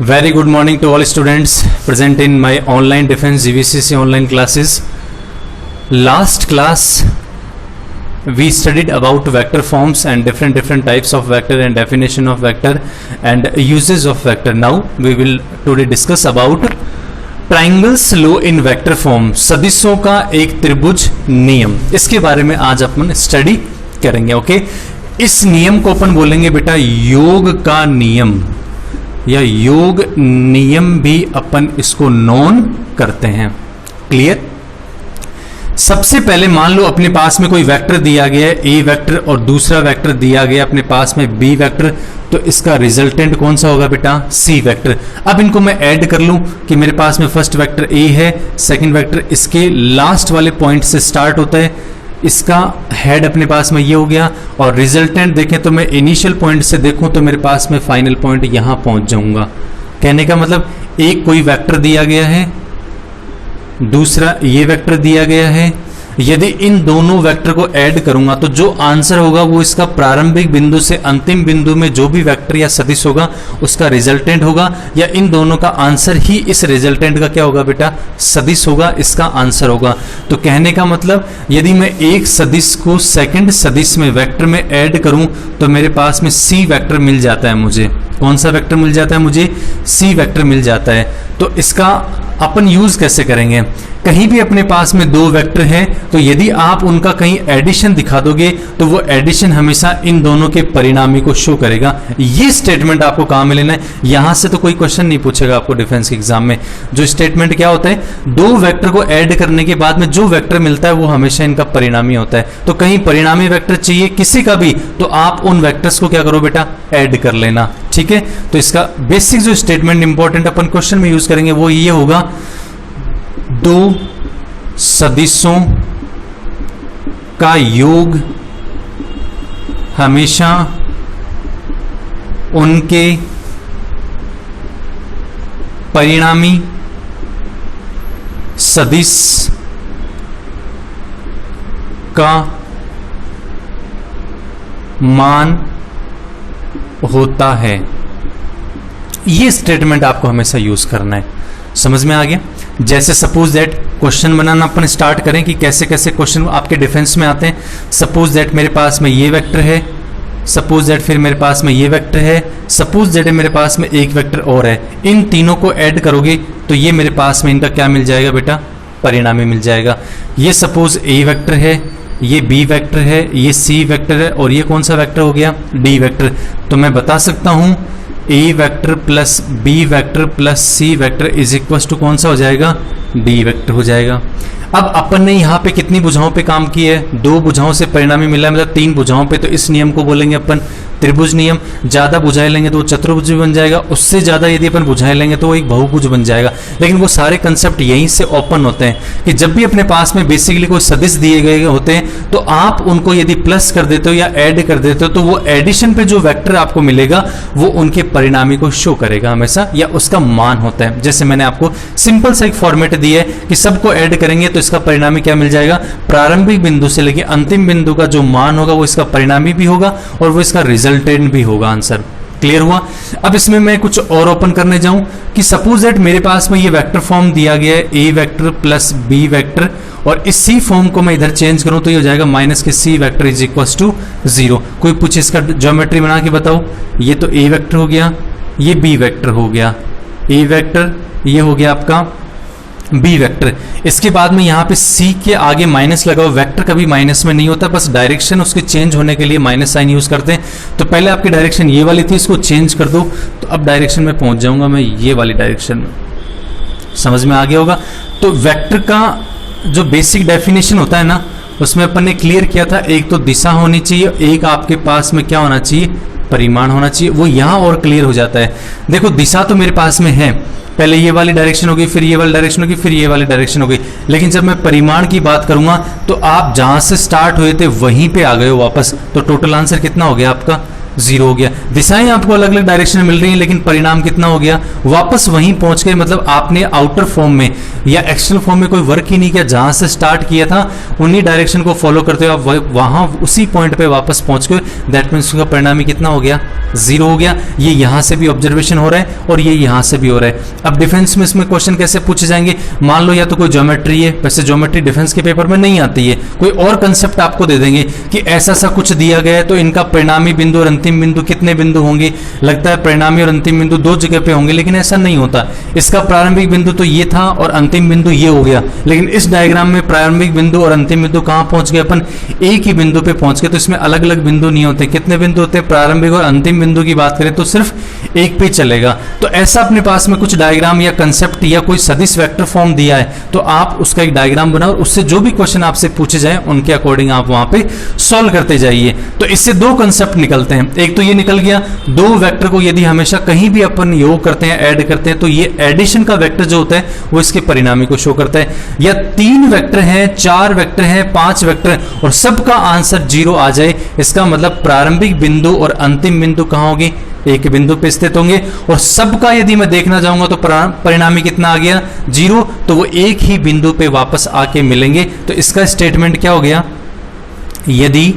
Very good morning to all students present in my online defense GVCC online classes. Last class we studied about vector forms and different types of vector and definition of vector and uses of vector. Now we will today discuss about triangles law in vector form, सदिशों का एक त्रिभुज नियम। इसके बारे में आज अपन study करेंगे। ओके, इस नियम को अपन बोलेंगे बेटा योग का नियम या योग नियम भी अपन इसको नोन करते हैं। क्लियर? सबसे पहले मान लो अपने पास में कोई वेक्टर दिया गया है ए वेक्टर और दूसरा वेक्टर दिया गया अपने पास में बी वेक्टर, तो इसका रिजल्टेंट कौन सा होगा बेटा? C vector. अब इनको मैं ऐड कर लूं कि मेरे पास में फर्स्ट वेक्टर ए है, सेकंड वेक्टर इसके लास्ट वाले पॉइंट से स्टार्ट होता है, इसका हेड अपने पास में ये हो गया और रिजल्टेंट देखें तो मैं इनिशियल पॉइंट से देखूं तो मेरे पास में फाइनल पॉइंट यहां पहुंच जाऊंगा। कहने का मतलब एक कोई वेक्टर दिया गया है, दूसरा ये वेक्टर दिया गया है, यदि इन दोनों वेक्टर को ऐड करूंगा तो जो आंसर होगा वो इसका प्रारंभिक बिंदु से अंतिम बिंदु में जो भी वेक्टर या सदिश होगा उसका रिजल्टेंट होगा, या इन दोनों का आंसर ही इस रिजल्टेंट का क्या होगा बेटा? सदिश होगा, इसका आंसर होगा। तो कहने का मतलब यदि मैं एक सदिश को सेकंड सदिश में वेक्टर में ऐड करूं तो मेरे पास में सी वेक्टर मिल जाता है। मुझे कौन सा वेक्टर मिल जाता है? मुझे सी वेक्टर मिल जाता है। तो इसका अपन यूज कैसे करेंगे? कहीं भी अपने पास में दो वेक्टर हैं तो यदि आप उनका कहीं एडिशन दिखा दोगे तो वो एडिशन हमेशा इन दोनों के परिणामी को शो करेगा। ये स्टेटमेंट आपको कहां में लेना है? यहां से तो कोई क्वेश्चन नहीं पूछेगा आपको डिफेंस के एग्जाम में। जो स्टेटमेंट क्या होता है, दो वेक्टर को ऐड करने के बाद में जो वेक्टर मिलता है वो हमेशा इनका परिणामी होता है। तो कहीं परिणामी वेक्टर चाहिए किसी का भी तो आप उन वेक्टर्स को क्या करो बेटा? ऐड कर लेना। ठीक है, तो इसका बेसिक जो स्टेटमेंट इंपॉर्टेंट अपन क्वेश्चन में यूज करेंगे वो ये होगा, दो सदिशों का योग हमेशा उनके परिणामी सदिश का मान होता है। ये स्टेटमेंट आपको हमेशा यूज करना है। समझ में आ गया? जैसे suppose that question banana upon start करें कि कैसे कैसे क्वेश्चन आपके डिफेंस में आते हैं। सपोज दैट मेरे पास में ये वेक्टर है, सपोज दैट फिर मेरे पास में ये वेक्टर है, सपोज दैट मेरे पास में एक वेक्टर और है। इन तीनों को ऐड करोगे तो ये मेरे पास में इनका क्या मिल जाएगा बेटा? परिणामी मिल जाएगा। ये सपोज ए वेक्टर है, ये बी वेक्टर है, ये सी वेक्टर है और ये कौन सा वेक्टर हो गया? D vector. तो मैं बता सकता हूं A vector plus B vector plus C vector is equal to कौन सा हो जाएगा? डी वेक्टर हो जाएगा। अब अपन ने यहाँ पे कितनी भुजाओं पे काम किया है? दो भुजाओं से परिणामी मिला है, मतलब तीन भुजाओं पे। तो इस नियम को बोलेंगे अपन त्रिभुज नियम। ज्यादा भुजाएं लेंगे तो वो चतुर्भुज भी बन जाएगा, उससे ज्यादा यदि अपन भुजाएं लेंगे तो वो एक बहुभुज बन जाएगा। लेकिन वो सारे कंसेप्ट यहीं से ओपन होते हैं कि जब भी अपने पास में बेसिकली कोई सदिश दिए गए होते हैं तो आप उनको यदि प्लस कर देते हो या ऐड कर देते हो तो वो एडिशन पे जो वेक्टर आपको मिलेगा वो उनके परिणामी को शो करेगा हमेशा, या उसका मान होता है। जैसे मैंने आपको सिंपल सा एक फॉर्मेट दिया है कि सबको ऐड करेंगे तो इसका परिणामी क्या मिल जाएगा? प्रारंभिक बिंदु से लेकर अंतिम बिंदु का जो मान होगा वो इसका परिणामी भी होगा और वो इसका रिजल्टेंट भी होगा। आंसर क्लियर हुआ? अब इसमें मैं कुछ और ओपन करने जाऊं कि सपोज दैट मेरे पास में ये वेक्टर फॉर्म दिया गया है ए वेक्टर प्लस बी वेक्टर, और इस सी फॉर्म को मैं इधर चेंज करूं तो ये हो जाएगा माइनस के सी वेक्टर इज इक्वल टू 0। कोई पूछे इसका ज्योमेट्री बना के बताओ। ये तो ए वेक्टर हो गया, ये बी वेक्टर हो गया, ए वेक्टर ये हो गया आपका बी वेक्टर। इसके बाद में यहाँ पे सी के आगे माइनस लगाओ। वेक्टर कभी माइनस में नहीं होता, बस डायरेक्शन उसके चेंज होने के लिए माइनस साइन यूज करते हैं। तो पहले आपकी डायरेक्शन ये वाली थी, इसको चेंज कर दो तो अब डायरेक्शन में पहुंच जाऊंगा मैं ये वाली डायरेक्शन में। समझ में आ गया होगा? तो वेक्टर का जो बेसिक डेफिनेशन होता है ना उसमें अपन ने क्लियर किया था, एक तो दिशा होनी चाहिए, एक आपके पास में क्या होना चाहिए? परिमाण होना चाहिए। वो यहां और क्लियर हो जाता है। देखो दिशा तो मेरे पास में है, पहले ये वाली डायरेक्शन होगी, फिर ये वाली डायरेक्शन होगी, फिर ये वाली डायरेक्शन होगी। लेकिन जब मैं परिमाण की बात करूंगा तो आप जहां से स्टार्ट हुए थे वहीं पे आ गए हो वापस। तो टोटल आंसर कितना हो गया आपका? 0 हो गया। दिशाएं आपको अलग अलग डायरेक्शन में मिल रही हैं, लेकिन परिणाम कितना हो गया, वापस वहीं पहुंच गए। मतलब आपने आउटर फॉर्म में या एक्सटर्नल फॉर्म में कोई वर्क ही नहीं किया, जहां से स्टार्ट किया था उन्हीं डायरेक्शन को फॉलो करते हुए आप वहां उसी पॉइंट पे वापस पहुंच गए। दैट मीन्स उसका परिणाम ही कितना हो गया, 0 हो गया। ये यहां से भी ऑब्जर्वेशन हो रहा है और ये यहां से भी हो रहा है। अब डिफेंस में इसमें क्वेश्चन कैसे पूछे जाएंगे, मान लो या तो कोई ज्योमेट्री है, वैसे ज्योमेट्री डिफेंस के पेपर में नहीं आती है, कोई और कंसेप्ट आपको दे देंगे कि ऐसा सा कुछ दिया गया है तो इनका परिणामी बिंदु और अंतिम बिंदु कितने बिंदु होंगे। लगता है परिणामी और अंतिम बिंदु 2 जगह पे होंगे, लेकिन ऐसा नहीं होता। इसका प्रारंभिक बिंदु तो ये था और अंतिम बिंदु ये हो गया, लेकिन इस डायग्राम में प्रारंभिक बिंदु और अंतिम बिंदु कहां पहुंच गए, अपन एक ही बिंदु पे पहुंच गए। तो इसमें अलग अलग बिंदु नहीं होते। कितने बिंदु होते हैं, प्रारंभिक और अंतिम बिंदु की बात करें तो सिर्फ एक पे चलेगा। तो ऐसा अपने पास में कुछ डायग्राम या कंसेप्ट या कोई सदिश वेक्टर फॉर्म दिया है तो आप उसका एक डायग्राम बनाओ, उससे जो भी क्वेश्चन आपसे पूछे जाए उनके अकॉर्डिंग आप वहां पे सॉल्व करते जाइए। तो इससे 2 कंसेप्ट निकलते हैं। एक तो ये निकल गया, 2 वेक्टर को यदि हमेशा कहीं भी अपन योग करते हैं, ऐड करते हैं, तो ये एडिशन का वेक्टर जो होता है वो इसके परिणामी को शो करता है। या 3 वेक्टर हैं, 4 वेक्टर हैं, 5 वेक्टर और सबका आंसर 0 आ जाए, इसका मतलब प्रारंभिक बिंदु और अंतिम बिंदु कहां होगी, एक बिंदु पे स्थित होंगे। और सबका यदि मैं देखना चाहूंगा तो परिणामी कितना आ गया, 0, तो वो एक ही बिंदु पे वापस आके मिलेंगे। तो इसका स्टेटमेंट क्या हो गया, यदि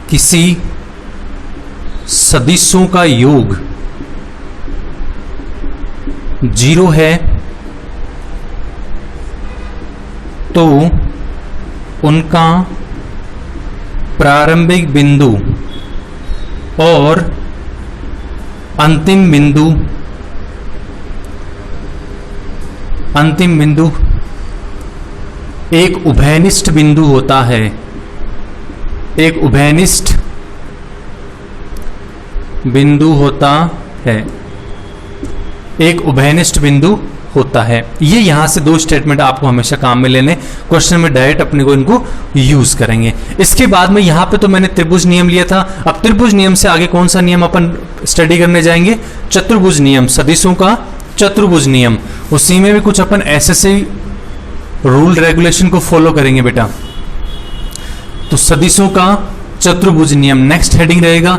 किसी सदिशों का योग 0 है तो उनका प्रारंभिक बिंदु और अंतिम बिंदु एक उभयनिष्ठ बिंदु होता है। एक उभयनिष्ठ बिंदु होता है, एक उभयनिष्ठ बिंदु होता है। ये यहां से 2 स्टेटमेंट आपको हमेशा काम में लेने, क्वेश्चन में डायरेक्ट अपने को इनको यूज करेंगे। इसके बाद में यहां पे तो मैंने त्रिभुज नियम लिया था। अब त्रिभुज नियम से आगे कौन सा नियम अपन स्टडी करने जाएंगे, चतुर्भुज नियम, सदिशों का चतुर्भुज नियम। उसी में भी कुछ अपन ऐसे रूल रेगुलेशन को फॉलो करेंगे बेटा। तो सदिशों का चतुर्भुज नियम नेक्स्ट हेडिंग रहेगा,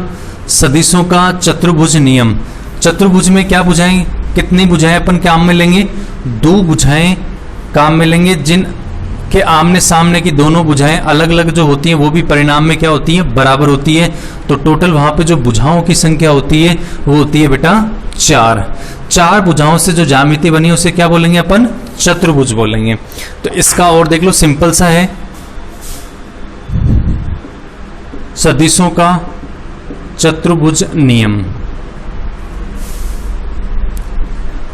सदिशों का चतुर्भुज नियम। चतुर्भुज में क्या भुजाएं, कितनी भुजाएं अपन काम में लेंगे, 2 भुजाएं काम में लेंगे, जिन के आमने सामने की दोनों भुजाएं अलग अलग जो होती हैं वो भी परिणाम में क्या होती है, बराबर होती है। तो टोटल वहां पे जो भुजाओं की संख्या होती है वो होती है बेटा 4। 4 भुजाओं से जो ज्यामिति बनी उसे क्या बोलेंगे अपन, चतुर्भुज बोलेंगे। तो इसका और देख लो, सिंपल सा है, सदिशों का चतुर्भुज नियम।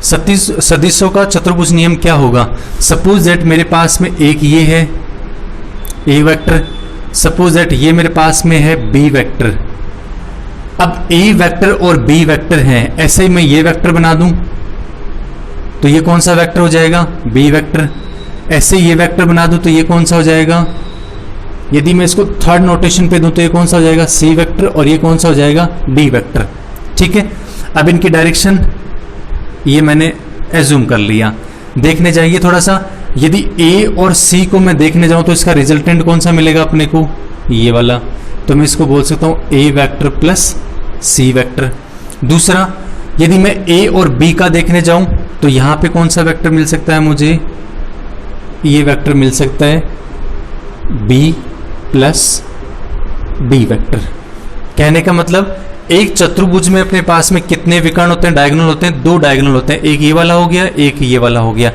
सदिशों का चतुर्भुज नियम क्या होगा, सपोज दैट मेरे पास में एक ये है ए वेक्टर, सपोज दैट ये मेरे पास में है बी वेक्टर। अब ए वेक्टर और बी वेक्टर हैं, ऐसे ही मैं ये वेक्टर बना दूं तो ये कौन सा वेक्टर हो जाएगा, बी वेक्टर। ऐसे ये वेक्टर बना दूं तो ये कौन सा हो जाएगा, यदि मैं इसको थर्ड नोटेशन पे दूं तो ये कौन सा हो जाएगा, सी वेक्टर, और ये कौन सा हो जाएगा, डी वेक्टर। ठीक है, अब इनकी डायरेक्शन ये मैंने एज्यूम कर लिया। देखने जाइए थोड़ा सा, यदि ए और सी को मैं देखने जाऊं तो इसका रिजल्टेंट कौन सा मिलेगा अपने को, ये वाला। तो मैं इसको बोल सकता हूं A vector plus C vector. दूसरा, यदि मैं ए और बी का देखने जाऊं तो यहां पे कौन सा वेक्टर मिल सकता है मुझे, ये वेक्टर मिल सकता है बी प्लस डी वेक्टर। कहने का मतलब एक चतुर्भुज में अपने पास में कितने विकर्ण होते हैं, डायगोनल होते हैं, 2 डायगोनल होते हैं, एक ये वाला हो गया, एक ये वाला हो गया।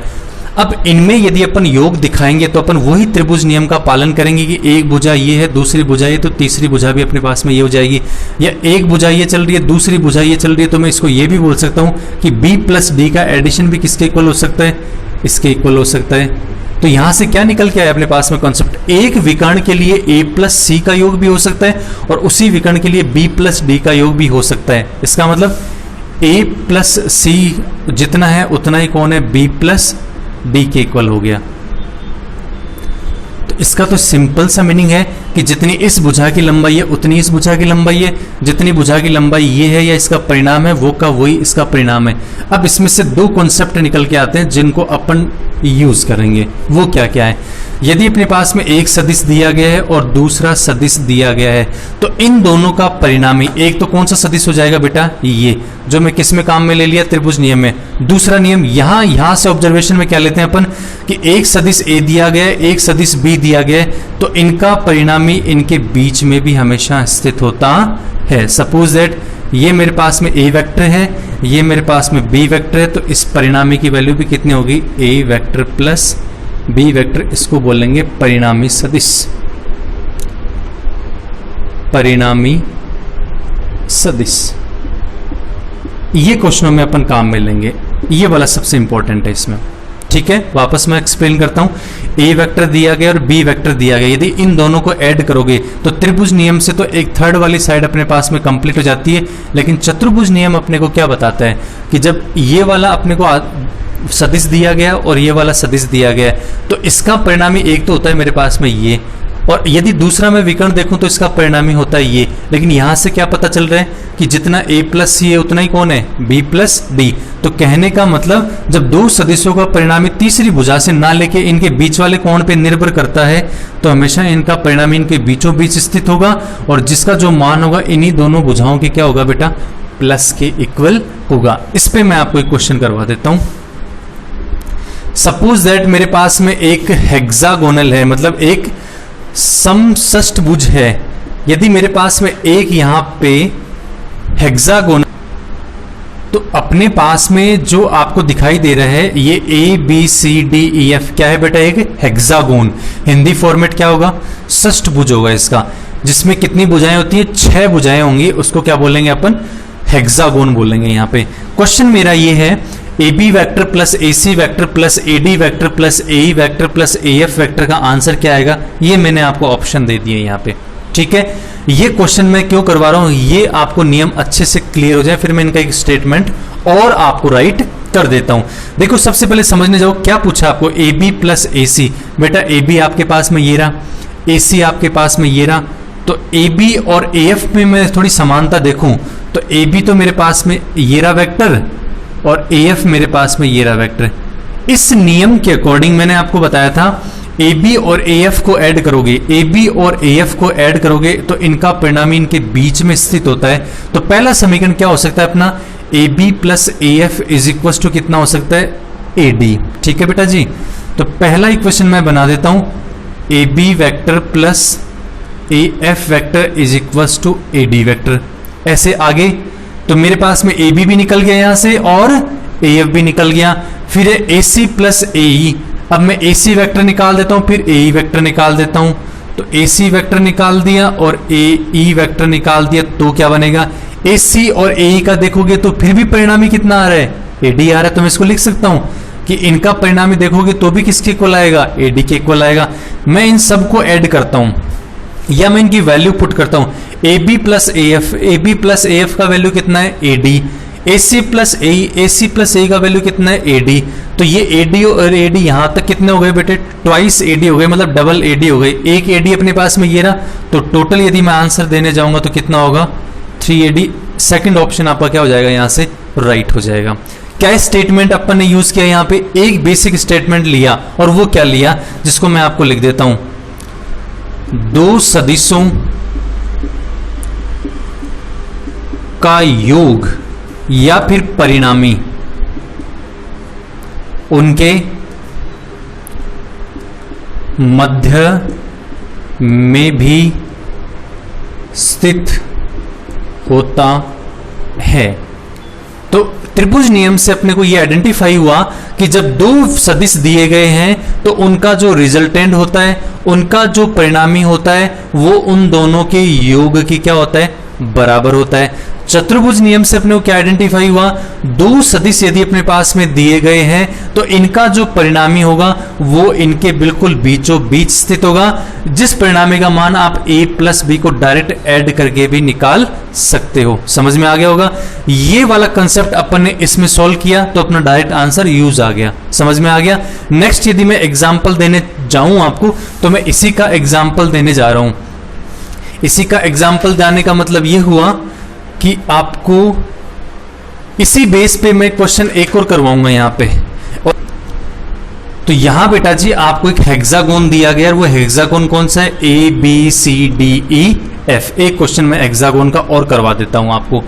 अब इनमें यदि अपन योग दिखाएंगे तो अपन वही त्रिभुज नियम का पालन करेंगे कि एक भुजा ये है, दूसरी भुजा ये, तो तीसरी भुजा भी अपने पास में ये हो जाएगी। या एक भुजा ये चल रही है, दूसरी भुजा ये चल रही है, तो मैं इसको ये भी बोल सकता हूं कि बी प्लस डी का एडिशन भी किसके इक्वल हो सकता है, इसके इक्वल हो सकता है। तो यहां से क्या निकल के आया अपने पास में कॉन्सेप्ट, एक विकर्ण के लिए ए प्लस सी का योग भी हो सकता है और उसी विकर्ण के लिए बी प्लस डी का योग भी हो सकता है। इसका मतलब ए प्लस सी जितना है उतना ही कौन है, बी प्लस डी के इक्वल हो गया। तो इसका तो सिंपल सा मीनिंग है कि जितनी इस भुजा की लंबाई है उतनी इस भुजा की लंबाई है, जितनी भुजा की लंबाई ये है या इसका परिणाम है वो का वही इसका परिणाम है। अब इसमें से दो कॉन्सेप्ट निकल के आते हैं जिनको अपन यूज करेंगे। वो क्या क्या है? यदि अपने पास में एक सदिश दिया गया है और दूसरा सदिश दिया गया है तो इन दोनों का परिणामी, एक तो कौन सा सदिश हो जाएगा बेटा? ये जो मैं किस में काम में ले लिया? त्रिभुज नियम में। दूसरा नियम यहां से ऑब्जर्वेशन में क्या लेते हैं अपन कि एक सदिश ए दिया गया है, एक सदिश बी दिया गया है, तो इनका परिणामी इनके बीच में भी हमेशा स्थित होता है। सपोज दैट ये मेरे पास में ए वेक्टर है, ये मेरे पास में बी वेक्टर है, तो इस परिणामी की वैल्यू भी कितनी होगी? ए वेक्टर प्लस बी वेक्टर, इसको बोलेंगे परिणामी सदिश। परिणामी सदिश ये क्वेश्चनों में अपन काम में लेंगे, ये वाला सबसे इंपॉर्टेंट है इसमें। ठीक है, वापस मैं एक्सप्लेन करता हूं। ए वेक्टर दिया गया और बी वेक्टर दिया गया, यदि इन दोनों को ऐड करोगे तो त्रिभुज नियम से तो एक थर्ड वाली साइड अपने पास में कंप्लीट हो जाती है, लेकिन चतुर्भुज नियम अपने को क्या बताता है कि जब ये वाला अपने को सदिश दिया गया और ये वाला सदिश दिया गया तो इसका परिणामी एक तो होता है मेरे पास में ये, और यदि दूसरा मैं विकर्ण देखूं तो इसका परिणामी होता है ये। लेकिन यहां से क्या पता चल रहा है कि जितना a प्लस सी है उतना ही कौन है? b plus D. तो कहने का मतलब जब दो सदिशों का परिणामी तीसरी भुजा से ना लेके इनके बीच वाले कोण पे निर्भर करता है तो हमेशा इनका परिणामी इनके बीचों बीच स्थित होगा, और जिसका जो मान होगा इन्हीं दोनों भुजाओं के क्या होगा बेटा? प्लस के इक्वल होगा। इस पे मैं आपको एक क्वेश्चन करवा देता हूं। सपोज दैट मेरे पास में एक हेक्सागोनल है, मतलब एक समषष्ठभुज है। यदि मेरे पास में एक यहां पे हेक्सागोनल, तो अपने पास में जो आपको दिखाई दे रहा है ये A B C D E F क्या है बेटा? एक हेक्सागोन। हिंदी फॉर्मेट क्या होगा? षष्ठभुज होगा इसका, जिसमें कितनी भुजाएं होती है? 6 भुजाएं होंगी। उसको क्या बोलेंगे अपन? हेक्सागोन बोलेंगे। यहां पे क्वेश्चन मेरा ये है, A B vector plus A C vector plus A D vector plus A E vector plus A F vector का आंसर क्या आएगा? ये मैंने आपको ऑप्शन दे दिए यहाँ पे। ठीक है, ये क्वेश्चन मैं क्यों करवा रहा हूं, ये आपको नियम अच्छे से क्लियर हो जाए, फिर मैं इनका एक स्टेटमेंट और आपको राइट कर देता हूं। देखो सबसे पहले समझने जाओ क्या पूछा आपको? ए बी प्लस ए सी। बेटा ए बी आपके पास में ये रहा, ए सी आपके पास में ये रहा, तो ए बी और ए एफ में मैं थोड़ी समानता देखूं तो ए बी तो मेरे पास में ये रहा वेक्टर और ए एफ मेरे पास में ये रहा वेक्टर। इस नियम के अकॉर्डिंग मैंने आपको बताया था ए बी और ए एफ को ऐड करोगे, ए बी और ए एफ को ऐड करोगे तो इनका परिणामी इनके बीच में स्थित होता है। तो पहला समीकरण क्या हो सकता है अपना? A B plus A F is equal to कितना हो सकता है? A D. ठीक है बेटा जी, तो पहला इक्वेशन मैं बना देता हूं, A B vector plus A F vector is equal to A D vector. ऐसे आगे तो मेरे पास में ए बी भी निकल गया यहां से और ए एफ भी निकल गया, फिर है ए सी प्लस ए ई। अब मैं ए सी वैक्टर निकाल देता हूं, फिर ए ई वैक्टर निकाल देता हूं, तो ए सी वैक्टर निकाल दिया और ए ई वैक्टर निकाल दिया, तो क्या बनेगा? ए सी और ए ई का देखोगे तो फिर भी परिणामी कितना आ रहा है? ए डी आ रहा है। तो मैं इसको लिख सकता हूं कि इनका परिणामी देखोगे तो भी किसके इक्वल आएगा? ए डी के इक्वल आएगा। मैं इन सबको ऐड करता हूं या मैं इनकी वैल्यू पुट करता हूं, A B plus A F, A B plus A F का वैल्यू कितना है? A D. A C plus A C plus A का वैल्यू कितना है? A D. तो ये ए डी और ए डी यहां तक कितने हो गए बेटे? ट्वाइस ए डी हो गए, मतलब डबल ए डी हो गए। एक ए डी अपने पास में ये रहा, तो टोटल यदि मैं आंसर देने जाऊंगा तो कितना होगा? 3 ए डी। सेकेंड ऑप्शन आपका क्या हो जाएगा? यहां से राइट हो जाएगा। क्या स्टेटमेंट अपन ने यूज किया यहाँ पे? एक बेसिक स्टेटमेंट लिया, और वो क्या लिया जिसको मैं आपको लिख देता हूं, दो सदिशों का योग या फिर परिणामी उनके मध्य में भी स्थित होता है। तो त्रिभुज नियम से अपने को यह आइडेंटिफाई हुआ कि जब दो सदिश दिए गए हैं तो उनका जो रिजल्टेंट होता है, उनका जो परिणामी होता है, वो उन दोनों के योग की क्या होता है? बराबर होता है। चतुर्भुज नियम से अपने को क्या आइडेंटिफाई हुआ? दो सदिश यदि अपने पास में दिए गए हैं तो इनका जो परिणामी होगा वो इनके बिल्कुल बीचों बीच स्थित होगा, जिस परिणामी का मान आप a प्लस बी को डायरेक्ट ऐड करके भी निकाल सकते हो। समझ में आ गया होगा? ये वाला कंसेप्ट अपन ने इसमें सॉल्व किया तो अपना डायरेक्ट आंसर यूज आ गया। समझ में आ गया? नेक्स्ट यदि मैं एग्जाम्पल देने जाऊं आपको तो मैं इसी का एग्जाम्पल देने जा रहा हूं। इसी का एग्जाम्पल देने का मतलब ये हुआ कि आपको इसी बेस पे मैं क्वेश्चन एक और करवाऊंगा यहाँ पे। तो यहां बेटा जी आपको एक हेक्सागोन दिया गया, और वो हेक्सागोन कौन सा है, A B C D E F. एक क्वेश्चन में हेक्सागोन का और करवा देता हूं आपको।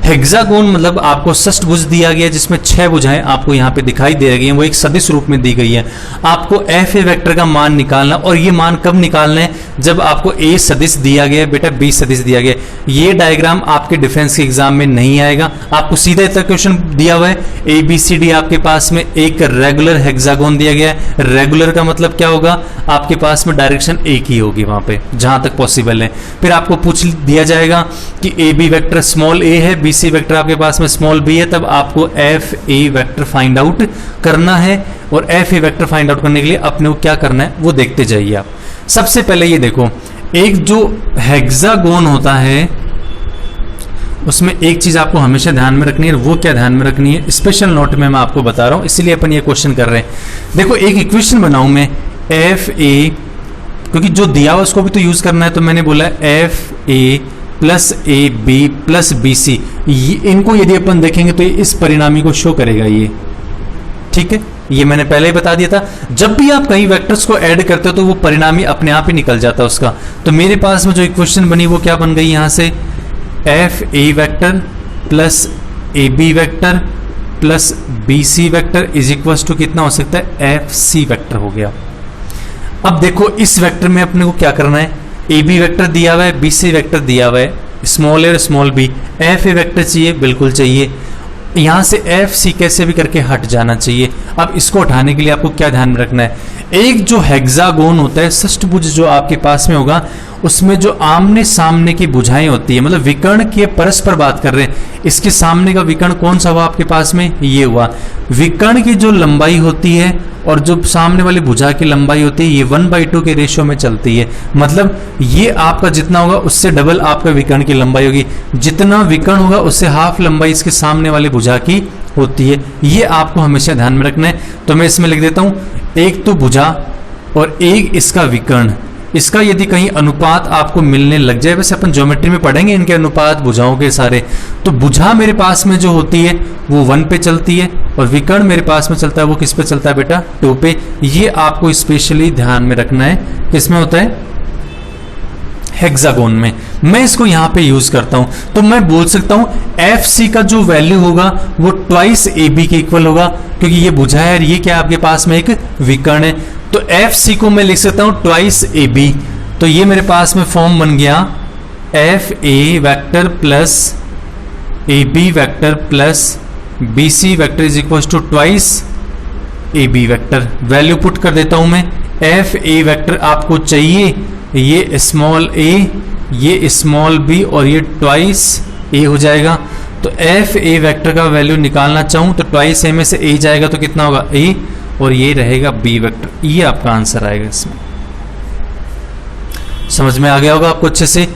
हेक्सागोन मतलब आपको षष्ठभुज दिया गया जिसमें 6 भुजाएं आपको यहाँ पे दिखाई दे रही हैं, वो एक सदिश रूप में दी गई है। आपको एफ ए वेक्टर का मान निकालना, और ये मान कब निकालना है, जब आपको ए सदिश दिया गया बेटा, बी सदिश दिया गया। ये डायग्राम आपके डिफेंस के एग्जाम में नहीं आएगा, आपको सीधा इतना क्वेश्चन दिया हुआ है, ए बी सी डी आपके पास में एक रेगुलर हेक्सागोन दिया गया है। रेगुलर का मतलब क्या होगा, आपके पास में डायरेक्शन एक ही होगी वहां पे जहां तक पॉसिबल है। फिर आपको पूछ दिया जाएगा कि ए बी वेक्टर स्मॉल ए है, बी सी वेक्टर आपके पास में स्मॉल बी है, तब आपको F A vector find out करना है। और F A vector find out करने के लिए अपने को क्या करना है वो देखते जाइए आप। सबसे पहले ये देखो, एक जो हेक्सागोन होता है उसमें एक चीज आपको हमेशा ध्यान में रखनी है, वो क्या ध्यान में रखनी है, स्पेशल नोट में मैं आपको बता रहा हूं, इसलिए अपन ये क्वेश्चन कर रहे हैं। देखो एक इक्वेशन बनाऊं मैं, एफ ए, क्योंकि जो दिया हुआ उसको भी तो यूज करना है, तो मैंने बोला F A plus A B plus B C, इनको यदि अपन देखेंगे तो इस परिणामी को शो करेगा ये, ठीक है। ये मैंने पहले ही बता दिया था, जब भी आप कई वेक्टर्स को ऐड करते हो तो वो परिणामी अपने आप ही निकल जाता है उसका। तो मेरे पास में जो इक्वेशन बनी वो क्या बन गई यहां से, F A vector plus A B vector plus B C vector is equal to कितना हो सकता है, एफ सी वेक्टर हो गया। अब देखो इस वेक्टर में अपने को क्या करना है, ए बी वेक्टर दिया हुआ है, बी सी वेक्टर दिया हुआ है, स्मॉल ए और small B, F A vector चाहिए, बिल्कुल चाहिए। यहां से एफ सी कैसे भी करके हट जाना चाहिए। अब इसको हटाने के लिए आपको क्या ध्यान में रखना है, एक जो हेक्सागोन होता है, षष्ठभुज जो आपके पास में होगा, उसमें जो आमने सामने की भुजाएं होती है, मतलब विकर्ण के परस्पर बात कर रहे हैं, इसके सामने का विकर्ण कौन सा हुआ आपके पास में, ये हुआ। विकर्ण की जो लंबाई होती है और जो सामने वाली भुजा की लंबाई होती है, ये 1/2 के रेशियो में चलती है। मतलब ये आपका जितना होगा उससे डबल आपका विकर्ण की लंबाई होगी, जितना विकर्ण होगा उससे हाफ लंबाई इसके सामने वाली भुजा की होती है। ये आपको हमेशा ध्यान में रखना है। तो मैं इसमें लिख देता हूं, एक तो भुजा और एक इसका विकर्ण, इसका यदि कहीं अनुपात आपको मिलने लग जाए, वैसे अपन ज्योमेट्री में पढ़ेंगे इनके अनुपात भुजाओं के सारे, तो भुजा मेरे पास में जो होती है वो 1 पे चलती है, और विकर्ण मेरे पास में चलता है वो किस पे चलता है बेटा, 2 पे। ये आपको स्पेशली ध्यान में रखना है, किसमें होता है, हेक्सागोन में। मैं इसको यहां पे यूज करता हूं, तो मैं बोल सकता हूं एफ सी का जो वैल्यू होगा वो ट्वाइस ए बी के इक्वल होगा, क्योंकि ये भुजा है और ये क्या आपके पास में एक विकर्ण है। तो एफ सी को मैं लिख सकता हूं ट्वाइस ए बी। तो ये मेरे पास में फॉर्म बन गया, F A vector plus A B vector plus B C vector is equal to twice A B vector. Value put कर देता हूं मैं, एफ ए वेक्टर आपको चाहिए, ये स्मॉल ए, ये स्मॉल बी, और ये ट्वाइस ए हो जाएगा। तो एफ ए वेक्टर का वैल्यू निकालना चाहूं तो ट्वाइस ए में से ए जाएगा तो कितना होगा, ए, और ये रहेगा बी वेक्टर। ये आपका आंसर आएगा इसमें। समझ में आ गया होगा आपको अच्छे से।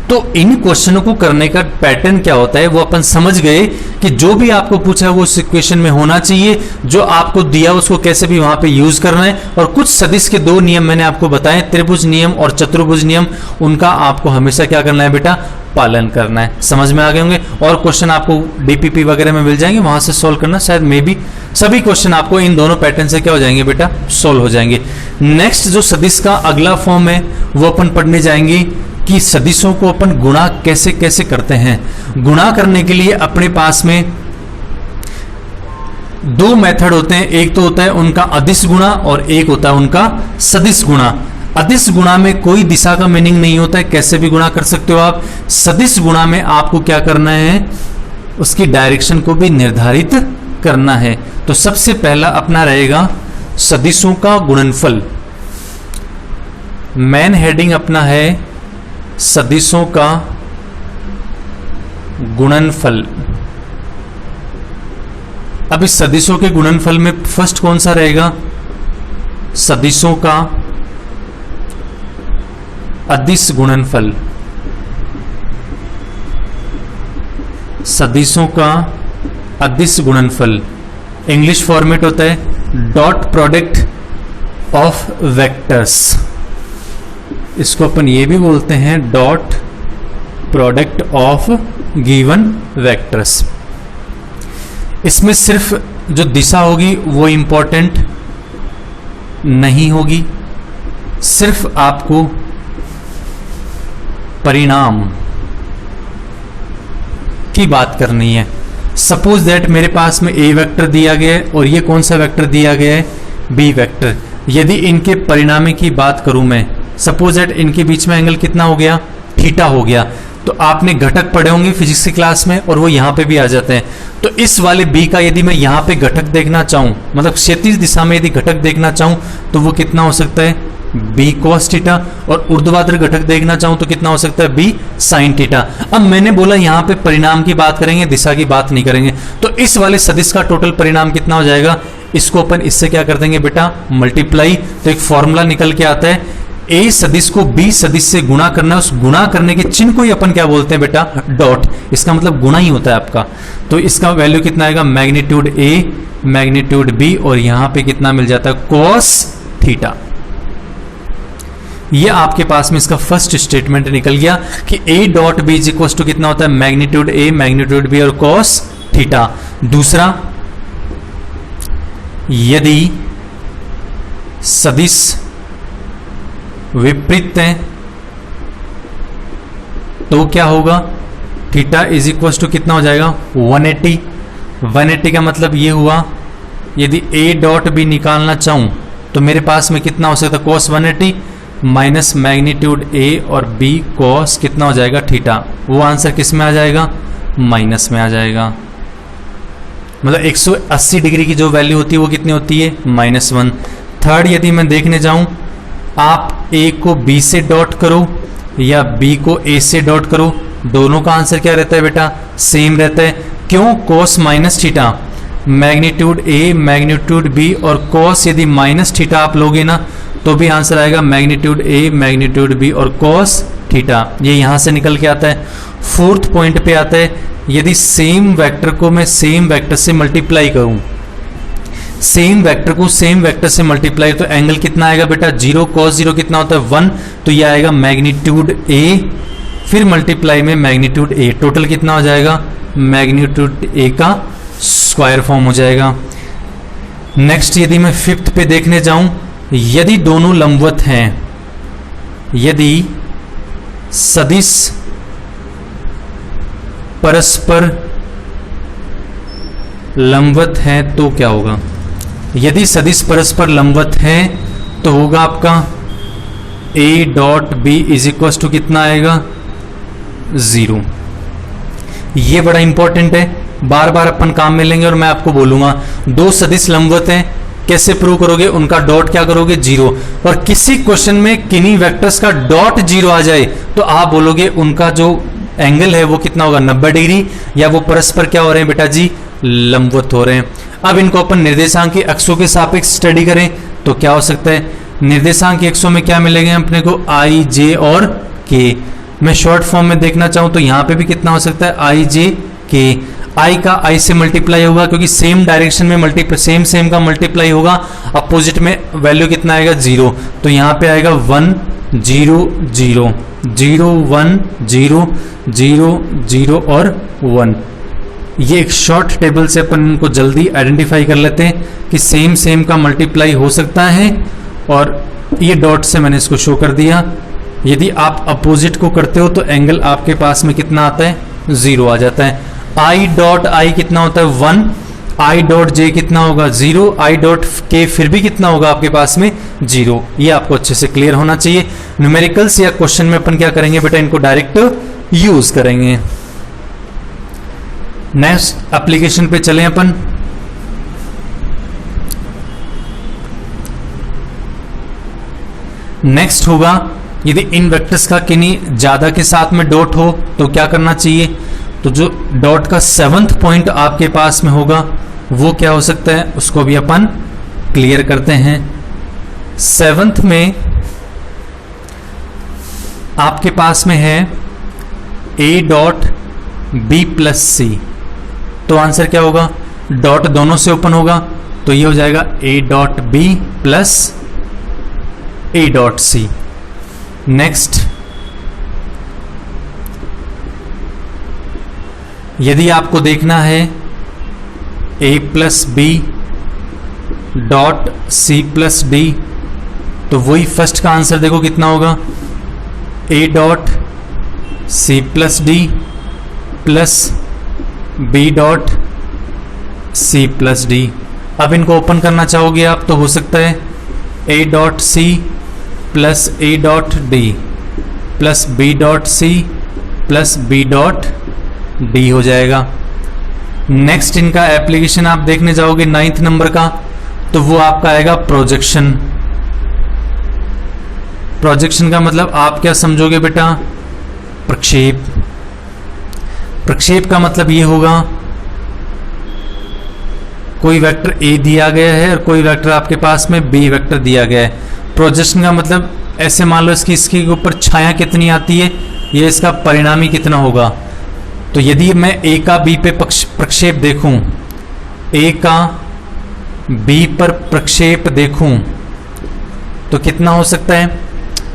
तो इन क्वेश्चनों को करने का पैटर्न क्या होता है वो अपन समझ गए कि जो भी आपको पूछा है वो उस इक्वेशन में होना चाहिए, जो आपको दिया उसको कैसे भी वहां पे यूज करना है। और कुछ सदिश के 2 नियम मैंने आपको बताए, त्रिभुज नियम और चतुर्भुज नियम, उनका आपको हमेशा क्या करना है बेटा, पालन करना है। समझ में आ गए होंगे। और क्वेश्चन आपको डीपीपी वगैरह में मिल जाएंगे, वहां से सोल्व करना, शायद मे बी सभी क्वेश्चन आपको इन दोनों पैटर्न से क्या हो जाएंगे बेटा, सोल्व हो जाएंगे। नेक्स्ट जो सदिश का अगला फॉर्म है वो अपन पढ़ने जाएंगे कि सदिशों को अपन गुणा कैसे कैसे करते हैं। गुणा करने के लिए अपने पास में 2 मेथड होते हैं, एक तो होता है उनका अदिश गुणा और एक होता है उनका सदिश गुणा। अदिश गुणा में कोई दिशा का मीनिंग नहीं होता है, कैसे भी गुणा कर सकते हो आप। सदिश गुणा में आपको क्या करना है, उसकी डायरेक्शन को भी निर्धारित करना है। तो सबसे पहला अपना रहेगा सदिशों का गुणनफल। मेन हेडिंग अपना है सदिशों का गुणनफल। अब इस सदिशों के गुणनफल में फर्स्ट कौन सा रहेगा, सदिशों का अदिश गुणनफल। सदिशों का अदिश गुणनफल इंग्लिश फॉर्मेट होता है डॉट प्रोडक्ट ऑफ वेक्टर्स। इसको अपन ये भी बोलते हैं dot product of given vectors. इसमें सिर्फ जो दिशा होगी वो इंपॉर्टेंट नहीं होगी, सिर्फ आपको परिणाम की बात करनी है। सपोज दैट मेरे पास में ए वेक्टर दिया गया है और ये कौन सा वेक्टर दिया गया है, बी वेक्टर। यदि इनके परिणामी की बात करूं मैं, सपोज दैट इनके बीच में एंगल कितना हो गया, थीटा हो गया। तो आपने घटक पढ़े होंगे फिजिक्स की क्लास में और वो यहाँ पे भी आ जाते हैं। तो इस वाले बी का यदि मैं यहाँ पे घटक देखना चाहूँ, मतलब क्षैतिज दिशा में यदि घटक देखना चाहूँ तो वो कितना हो सकता है, बी cos थीटा, और ऊर्ध्वाधर घटक देखना चाहूँ तो कितना हो सकता है, बी sin थीटा। अब मैंने बोला यहाँ पे परिणाम की बात करेंगे, दिशा की बात नहीं करेंगे। तो इस वाले सदिश का टोटल परिणाम कितना हो जाएगा, इसको अपन इससे क्या कर देंगे बेटा, मल्टीप्लाई। तो एक फॉर्मूला निकल के आता है, ए सदिश को बी सदिश से गुणा करना, उस गुणा करने के चिन्ह को ही अपन क्या बोलते हैं बेटा, डॉट। इसका मतलब गुणा ही होता है आपका। तो इसका वैल्यू कितना आएगा, मैग्नीट्यूड ए मैग्नीट्यूड बी, और यहां पे कितना मिल जाता है, cos थीटा। ये आपके पास में इसका फर्स्ट स्टेटमेंट निकल गया कि A dot B is equal to कितना होता है, मैग्नीट्यूड ए मैग्नीट्यूड बी और cos थीटा। दूसरा, यदि सदिश विपरीत है तो क्या होगा, थीटा इज इक्वल टू कितना हो जाएगा, 180। 180 का मतलब ये हुआ, यदि ए डॉट बी निकालना चाहूं तो मेरे पास में कितना हो सकता है, cos 180 माइनस मैग्नीट्यूड ए और बी cos कितना हो जाएगा, थीटा। वो आंसर किस में आ जाएगा, माइनस में आ जाएगा। मतलब 180 डिग्री की जो वैल्यू होती है वो कितनी होती है, -1। थर्ड, यदि मैं देखने जाऊं, आप ए को बी से डॉट करो या बी को ए से डॉट करो, दोनों का आंसर क्या रहता है बेटा, सेम रहता है। क्यों, cos minus theta, magnitude A magnitude B और cos यदि माइनस थीटा आप लोगे ना तो भी आंसर आएगा मैग्नीट्यूड ए मैग्नीट्यूड बी और cos थीटा। ये यहां से निकल के आता है। फोर्थ पॉइंट पे आता है, यदि सेम वेक्टर को मैं सेम वेक्टर से मल्टीप्लाई करूं, सेम वेक्टर को सेम वेक्टर से मल्टीप्लाई, तो एंगल कितना आएगा बेटा, 0। cos 0 कितना होता है, 1। तो ये आएगा मैग्नीट्यूड ए फिर मल्टीप्लाई में मैग्नीट्यूड ए, टोटल कितना हो जाएगा, मैग्नीट्यूड ए का स्क्वायर फॉर्म हो जाएगा। नेक्स्ट, यदि मैं फिफ्थ पे देखने जाऊं, यदि दोनों लंबवत हैं, यदि सदिश परस्पर लंबवत है तो क्या होगा, यदि सदिश परस्पर लंबवत है तो होगा आपका A dot B is equal to कितना आएगा, 0। ये बड़ा इंपॉर्टेंट है, बार बार अपन काम में लेंगे और मैं आपको बोलूंगा, दो सदिश लंबवत हैं, कैसे प्रूव करोगे, उनका डॉट क्या करोगे, 0। और किसी क्वेश्चन में किन्हीं वेक्टर्स का डॉट 0 आ जाए तो आप बोलोगे उनका जो एंगल है वो कितना होगा, 90 डिग्री, या वो परस्पर क्या हो रहे हैं बेटा जी, लंबवत हो रहे हैं। अब इनको अपन निर्देशांक की अक्षों के सापेक्ष स्टडी करें तो क्या हो सकता है, निर्देशांक की अक्षों में क्या मिलेंगे अपने को, आई जे और के। मैं शॉर्ट फॉर्म में देखना चाहूं तो यहां पे भी कितना हो सकता है, आई जे के। आई का आई से मल्टीप्लाई होगा क्योंकि सेम डायरेक्शन में मल्टीप्लाई, सेम का मल्टीप्लाई होगा, अपोजिट में वैल्यू कितना आएगा, 0। तो यहाँ पे आएगा 1 0 0 0 1 0 0 0 और 1। ये एक शॉर्ट टेबल से अपन इनको जल्दी आइडेंटिफाई कर लेते हैं कि सेम का मल्टीप्लाई हो सकता है, और ये डॉट से मैंने इसको शो कर दिया। यदि आप अपोजिट को करते हो तो एंगल आपके पास में कितना आता है, 0 आ जाता है। आई डॉट आई कितना होता है, 1। आई डॉट जे कितना होगा, 0। आई डॉट के फिर भी कितना होगा आपके पास में, 0। ये आपको अच्छे से क्लियर होना चाहिए। न्यूमेरिकल्स या क्वेश्चन में अपन क्या करेंगे बेटा, इनको डायरेक्ट यूज करेंगे। नेक्स्ट एप्लीकेशन पे चलें अपन। नेक्स्ट होगा, यदि इन वेक्टर्स का किन्हीं ज्यादा के साथ में डॉट हो तो क्या करना चाहिए, तो जो डॉट का 7th पॉइंट आपके पास में होगा वो क्या हो सकता है, उसको भी अपन क्लियर करते हैं। 7th में आपके पास में है ए डॉट बी प्लस सी, तो आंसर क्या होगा, डॉट दोनों से ओपन होगा तो ये हो जाएगा A dot B plus A dot C. Next, यदि आपको देखना है a plus B dot C plus D, तो वही फर्स्ट का आंसर देखो कितना होगा, a dot C plus D plus B dot C plus D. अब इनको ओपन करना चाहोगे आप तो हो सकता है a dot C plus a dot D plus B dot C plus B dot D हो जाएगा। नेक्स्ट इनका एप्लीकेशन आप देखने जाओगे 9th नंबर का, तो वो आपका आएगा प्रोजेक्शन। प्रोजेक्शन का मतलब आप क्या समझोगे बेटा, प्रक्षेप। प्रक्षेप का मतलब ये होगा कोई वेक्टर a दिया गया है और कोई वेक्टर आपके पास में b वेक्टर दिया गया है। प्रोजेक्शन का मतलब ऐसे मान लो इसके ऊपर छाया कितनी आती है, ये इसका परिणामी कितना होगा। तो यदि मैं a का b पे प्रक्षेप देखूं, a का b पर प्रक्षेप देखूं तो कितना हो सकता है।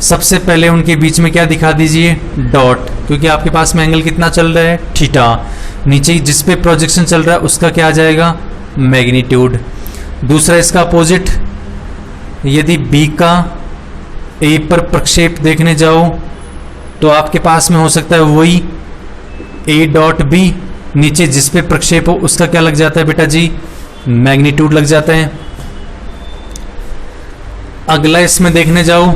सबसे पहले उनके बीच में क्या दिखा दीजिए, डॉट, क्योंकि आपके पास में एंगल कितना चल रहा है, थीटा। नीचे जिस पे प्रोजेक्शन चल रहा है उसका क्या आ जाएगा, मैग्नीट्यूड। दूसरा इसका अपोजिट, यदि b का a पर प्रक्षेप देखने जाओ तो आपके पास में हो सकता है वही a डॉट b, नीचे जिस पे प्रक्षेप हो उसका क्या लग जाता है बेटा जी, मैग्नीट्यूड लग जाता है। अगला इसमें देखने जाओ,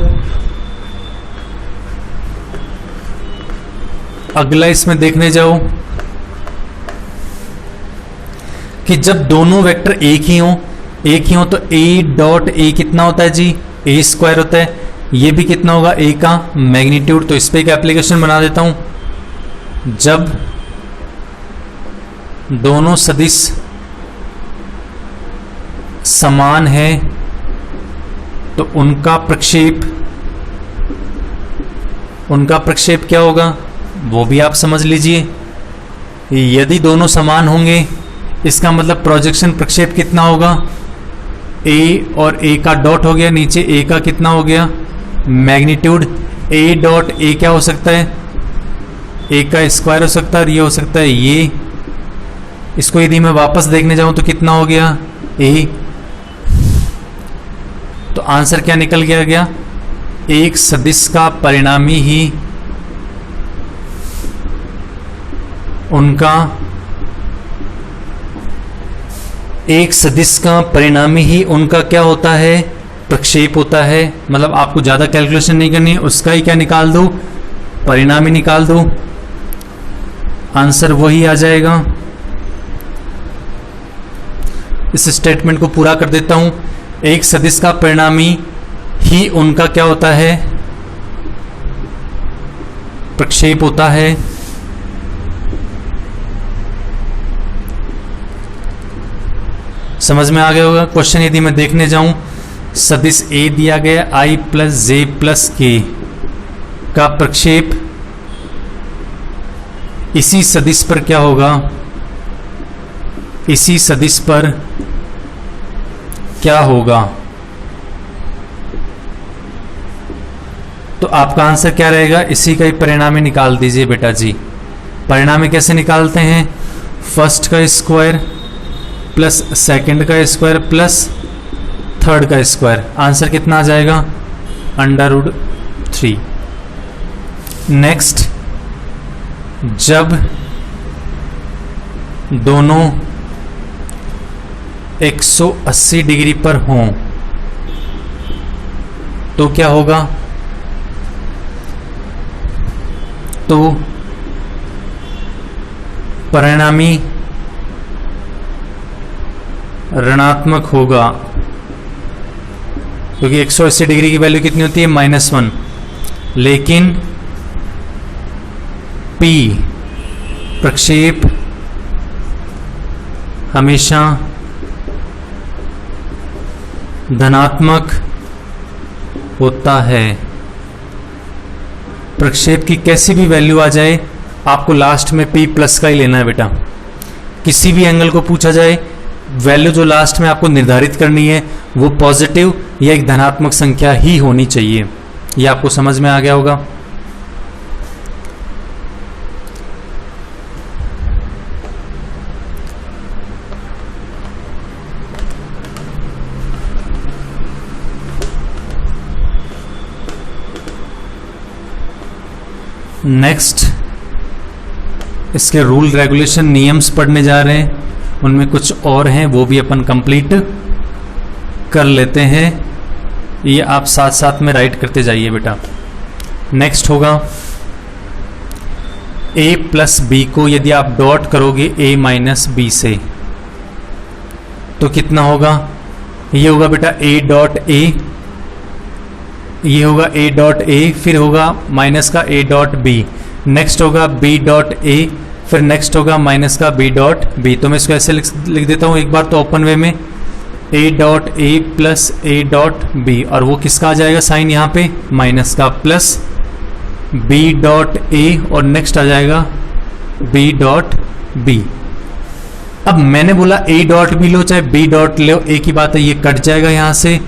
अगला इसमें देखने जाओ कि जब दोनों वेक्टर एक ही हो तो a डॉट a कितना होता है जी, a स्क्वायर होता है। ये भी कितना होगा, a का मैग्नीट्यूड। तो इस पे एक एप्लीकेशन बना देता हूं, जब दोनों सदिश समान है तो उनका प्रक्षेप क्या होगा, वो भी आप समझ लीजिए। यदि दोनों समान होंगे इसका मतलब प्रोजेक्शन प्रक्षेप कितना होगा, a और a का डॉट हो गया, नीचे a का कितना हो गया, मैग्नीट्यूड। a डॉट a क्या हो सकता है, a का स्क्वायर हो सकता है और ये हो सकता है ये। इसको यदि मैं वापस देखने जाऊं तो कितना हो गया, a। तो आंसर क्या निकल गया, एक सदिश का परिणामी ही उनका, एक सदिश का परिणामी ही उनका क्या होता है, प्रक्षेप होता है। मतलब आपको ज्यादा कैलकुलेशन नहीं करनी है, उसका ही क्या निकाल दो, परिणामी निकाल दो, आंसर वही आ जाएगा। इस स्टेटमेंट को पूरा कर देता हूं, एक सदिश का परिणामी ही उनका क्या होता है, प्रक्षेप होता है। समझ में आ गया होगा। क्वेश्चन यदि मैं देखने जाऊं, सदिश a दिया गया i प्लस जे प्लस के का प्रक्षेप इसी सदिश पर क्या होगा, इसी सदिश पर क्या होगा। तो आपका आंसर क्या रहेगा, इसी का ही परिणामी निकाल दीजिए बेटा जी। परिणामी कैसे निकालते हैं, फर्स्ट का स्क्वायर प्लस सेकंड का स्क्वायर प्लस थर्ड का स्क्वायर। आंसर कितना आ जाएगा, √3। नेक्स्ट, जब दोनों 180 डिग्री पर हों तो क्या होगा, तो परिणामी ऋणात्मक होगा, क्योंकि 180 डिग्री की वैल्यू कितनी होती है, -1। लेकिन P प्रक्षेप हमेशा धनात्मक होता है। प्रक्षेप की कैसी भी वैल्यू आ जाए, आपको लास्ट में P प्लस का ही लेना है बेटा। किसी भी एंगल को पूछा जाए, वैल्यू जो लास्ट में आपको निर्धारित करनी है वो पॉजिटिव या एक धनात्मक संख्या ही होनी चाहिए। ये आपको समझ में आ गया होगा। नेक्स्ट इसके रूल रेगुलेशन नियम्स पढ़ने जा रहे हैं, उनमें कुछ और हैं वो भी अपन कंप्लीट कर लेते हैं। ये आप साथ साथ में राइट करते जाइए बेटा। नेक्स्ट होगा a प्लस बी को यदि आप डॉट करोगे a माइनस बी से तो कितना होगा? ये होगा बेटा a डॉट a, ये होगा a डॉट a, फिर होगा माइनस का a डॉट b, नेक्स्ट होगा b डॉट a, फिर नेक्स्ट होगा माइनस का b डॉट b। तो मैं इसको ऐसे लिख देता हूँ एक बार तो ओपन वे में, a dot a plus a dot b, और वो किसका आ जाएगा साइन यहाँ पे? माइनस का, प्लस b डॉट a और नेक्स्ट आ जाएगा b डॉट b। अब मैंने बोला a डॉट b लो चाहे b डॉट लो, एक ही बात है, ये कट जाएगा यहाँ से,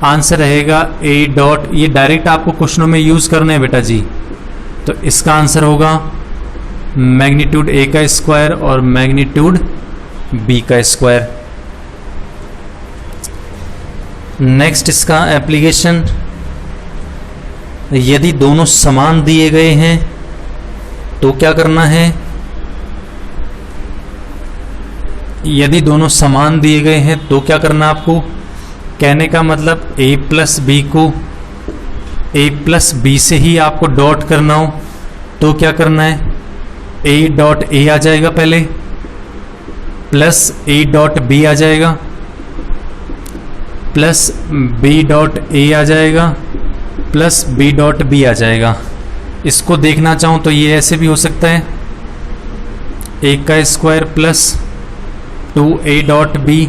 आंसर रहेगा a डॉट। ये डायरेक्ट आपको क्वेश्चनों में यूज करना है बेटा जी। तो इसका आंसर होगा मैग्नीट्यूड a का स्क्वायर और मैग्नीट्यूड b का स्क्वायर। नेक्स्ट इसका एप्लीकेशन, यदि दोनों समान दिए गए हैं तो क्या करना है? यदि दोनों समान दिए गए हैं तो क्या करना आपको? कहने का मतलब a प्लस बी को a प्लस बी से ही आपको डॉट करना हो तो क्या करना है? a डॉट a आ जाएगा पहले, प्लस a डॉट b आ जाएगा, प्लस b डॉट a आ जाएगा, प्लस b डॉट b आ जाएगा। इसको देखना चाहूँ तो ये ऐसे भी हो सकता है, a का square plus 2a dot b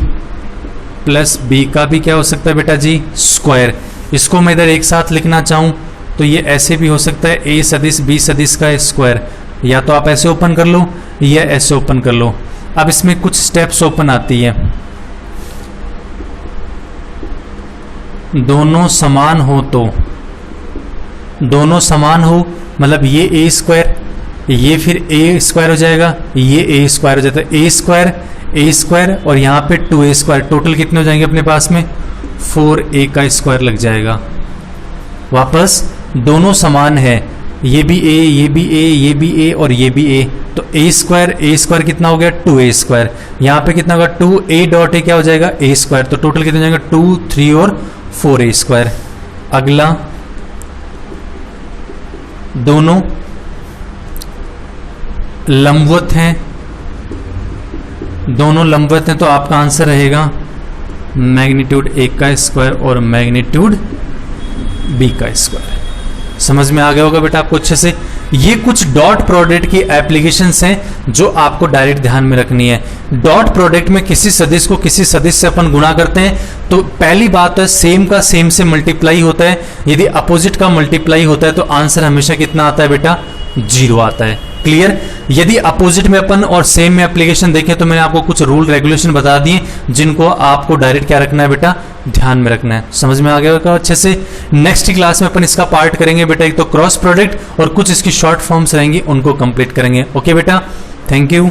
plus b का भी क्या हो सकता है बेटा जी? स्क्वायर। इसको मैं इधर एक साथ लिखना चाहूँ तो ये ऐसे भी हो सकता है, a सदिश b सदिश का स्क्वायर। या तो आप ऐसे ओपन कर लो या ऐसे ओपन कर लो। अब इसमें कुछ स्टेप्स ओपन आती है, दोनों समान हो तो, दोनों समान हो मतलब ये a स्क्वायर, ये फिर a स्क्वायर हो जाएगा, ये a स्क्वायर हो जाता है, a स्क्वायर और यहाँ पे 2a स्क्वायर, टोटल कितने हो जाएंगे अपने पास में? 4a का स्क्वायर लग जाएगा। वापस दोनों समान है, ये भी a, ये भी a, ये भी a और ये भी a, तो a स्क्वायर कितना हो गया? 2a square. यहाँ पे कितना होगा? 2a डॉट a क्या हो जाएगा? a square. तो टोटल कितना हो जाएगा? 2, 3 और 4a स्क्वायर। अगला, दोनों लंबवत हैं, दोनों लंबवत हैं तो आपका आंसर रहेगा मैग्नीट्यूड a का स्क्वायर और मैग्नीट्यूड b का स्क्वायर। समझ में आ गया होगा बेटा आपको अच्छे से। ये कुछ डॉट प्रोडक्ट की एप्लीकेशंस हैं जो आपको डायरेक्ट ध्यान में रखनी है। डॉट प्रोडक्ट में किसी सदिश को किसी सदिश से अपन गुणा करते हैं तो पहली बात है सेम का सेम से मल्टीप्लाई होता है, यदि अपोजिट का मल्टीप्लाई होता है तो आंसर हमेशा कितना आता है बेटा? 0 आता है। क्लियर? यदि अपोजिट में अपन और सेम में एप्लीकेशन देखें तो मैंने आपको कुछ रूल रेगुलेशन बता दिए जिनको आपको डायरेक्ट क्या रखना है बेटा? ध्यान में रखना है। समझ में आ गया होगा अच्छे से। नेक्स्ट क्लास में अपन इसका पार्ट करेंगे बेटा, एक तो क्रॉस प्रोडक्ट और कुछ इसकी शॉर्ट फॉर्म्स रहेंगी उनको कंप्लीट करेंगे। ओके बेटा, थैंक यू।